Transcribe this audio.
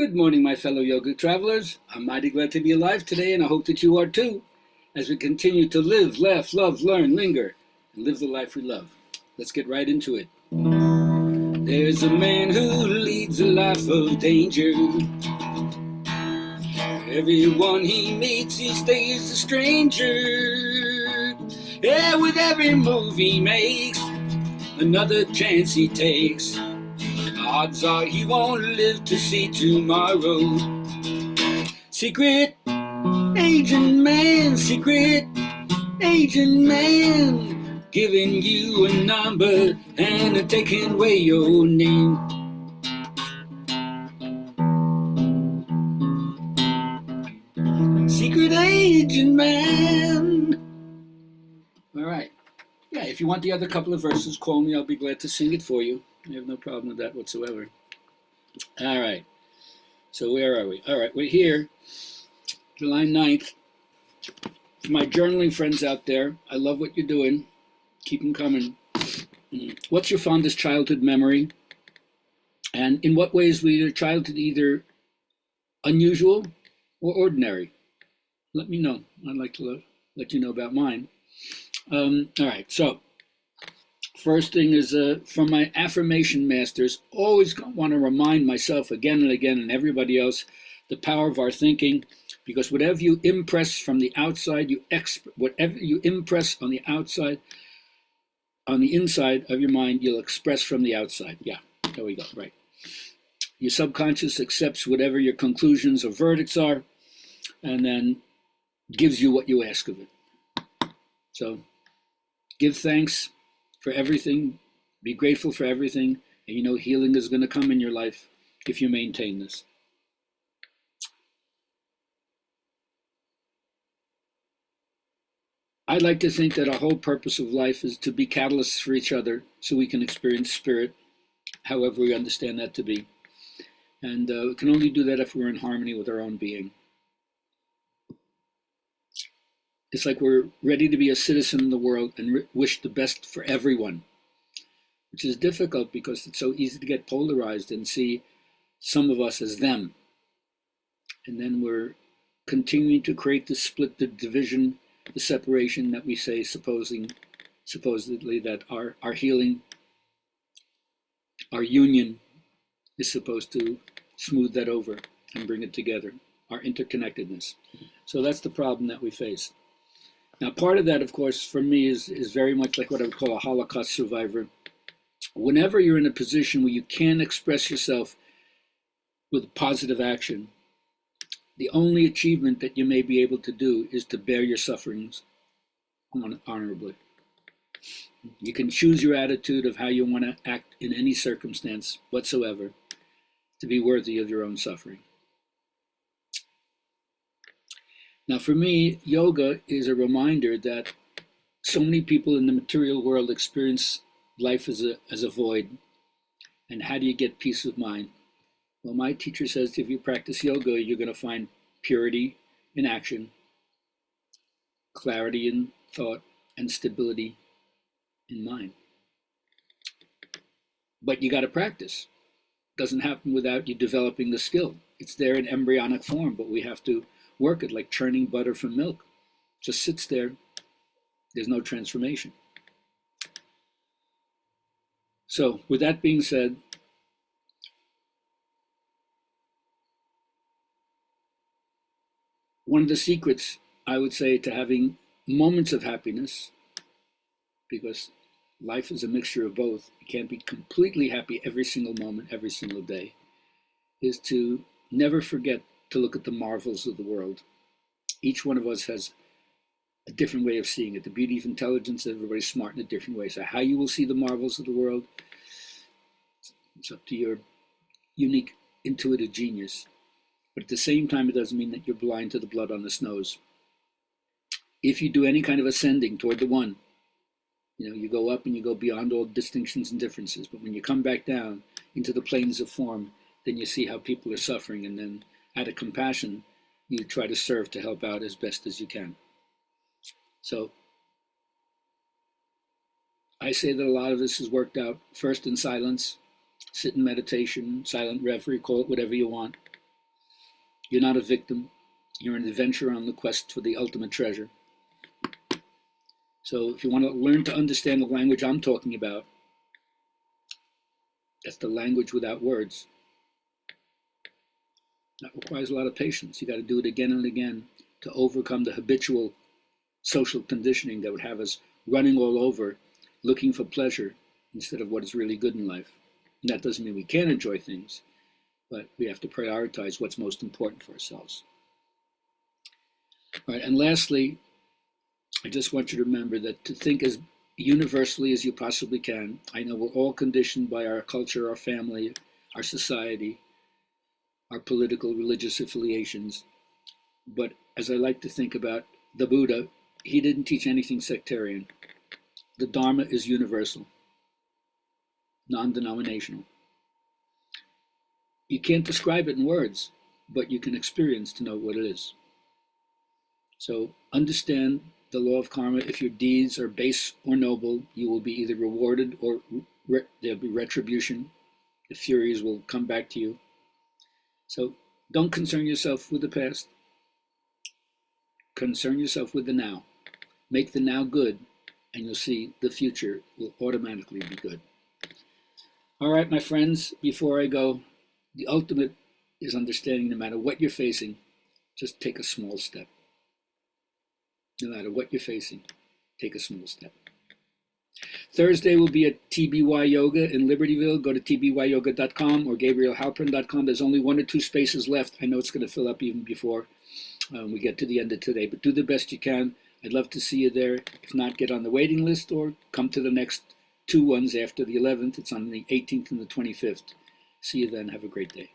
Good morning, my fellow yoga travelers. I'm mighty glad to be alive today, and I hope that you are too, as we continue to live, laugh, love, learn, linger, and live the life we love. Let's get right into it. There's a man who leads a life of danger. Everyone he meets, he stays a stranger. Yeah, with every move he makes, another chance he takes. Odds are he won't live to see tomorrow. Secret agent man, secret agent man, giving you a number and taking away your name. Secret agent man. All right. Yeah, if you want the other couple of verses, call me. I'll be glad to sing it for you. I have no problem with that whatsoever. All right. So where are we? All right, we're here, July 9th. For my journaling friends out there, I love what you're doing. Keep them coming. What's your fondest childhood memory? And in what ways were your childhood either unusual or ordinary? Let me know. I'd like to let you know about mine. All right, so first thing is from my affirmation masters, always want to remind myself again and again and everybody else the power of our thinking, because whatever you impress from the outside, whatever you impress on the outside, on the inside of your mind, you'll express from the outside. Yeah, there we go, right. Your subconscious accepts whatever your conclusions or verdicts are, and then gives you what you ask of it. So give thanks for everything, be grateful for everything, and you know healing is going to come in your life if you maintain this. I'd like to think that our whole purpose of life is to be catalysts for each other so we can experience spirit, however we understand that to be. And we can only do that if we're in harmony with our own being. It's like we're ready to be a citizen in the world and wish the best for everyone, which is difficult because it's so easy to get polarized and see some of us as them. And then we're continuing to create the split, the division, the separation that we say supposedly that our healing, our union is supposed to smooth that over and bring it together, our interconnectedness. So that's the problem that we face. Now, part of that, of course, for me is very much like what I would call a Holocaust survivor. Whenever you're in a position where you can express yourself with positive action, the only achievement that you may be able to do is to bear your sufferings honorably. You can choose your attitude of how you want to act in any circumstance whatsoever to be worthy of your own suffering. Now, for me, yoga is a reminder that so many people in the material world experience life as a void. And how do you get peace of mind? Well, my teacher says if you practice yoga, you're going to find purity in action, clarity in thought, and stability in mind. But you got to practice. It doesn't happen without you developing the skill. It's there in embryonic form, but we have to work it like churning butter from milk. It just sits there. There's no transformation. So with that being said, one of the secrets, I would say, to having moments of happiness, because life is a mixture of both, you can't be completely happy every single moment, every single day, is to never forget to look at the marvels of the world. Each one of us has a different way of seeing it. The beauty of intelligence, everybody's smart in a different way. So how you will see the marvels of the world, it's up to your unique intuitive genius. But at the same time, it doesn't mean that you're blind to the blood on the snows. If you do any kind of ascending toward the one, you go up and you go beyond all distinctions and differences. But when you come back down into the planes of form, then you see how people are suffering. And then out of compassion, you try to serve to help out as best as you can. So I say that a lot of this is worked out first in silence, sit in meditation, silent reverie, call it whatever you want. You're not a victim. You're an adventurer on the quest for the ultimate treasure. So if you want to learn to understand the language I'm talking about, that's the language without words. That requires a lot of patience. You got to do it again and again to overcome the habitual social conditioning that would have us running all over, looking for pleasure instead of what is really good in life. And that doesn't mean we can't enjoy things, but we have to prioritize what's most important for ourselves. All right, and lastly, I just want you to remember that to think as universally as you possibly can. I know we're all conditioned by our culture, our family, our society, our political, religious affiliations. But as I like to think about the Buddha, he didn't teach anything sectarian. The Dharma is universal, non-denominational. You can't describe it in words, but you can experience to know what it is. So understand the law of karma. If your deeds are base or noble, you will be either rewarded or there'll be retribution. The furies will come back to you. So don't concern yourself with the past. Concern yourself with the now. Make the now good, and you'll see the future will automatically be good. All right, my friends, before I go, the ultimate is understanding no matter what you're facing, just take a small step. No matter what you're facing, take a small step. Thursday will be at TBY Yoga in Libertyville. Go to tbyyoga.com or gabrielhalpern.com. There's only 1 or 2 spaces left. I know it's going to fill up even before we get to the end of today, but do the best you can. I'd love to see you there. If not, get on the waiting list or come to the next 2 ones after the 11th. It's on the 18th and the 25th. See you then. Have a great day.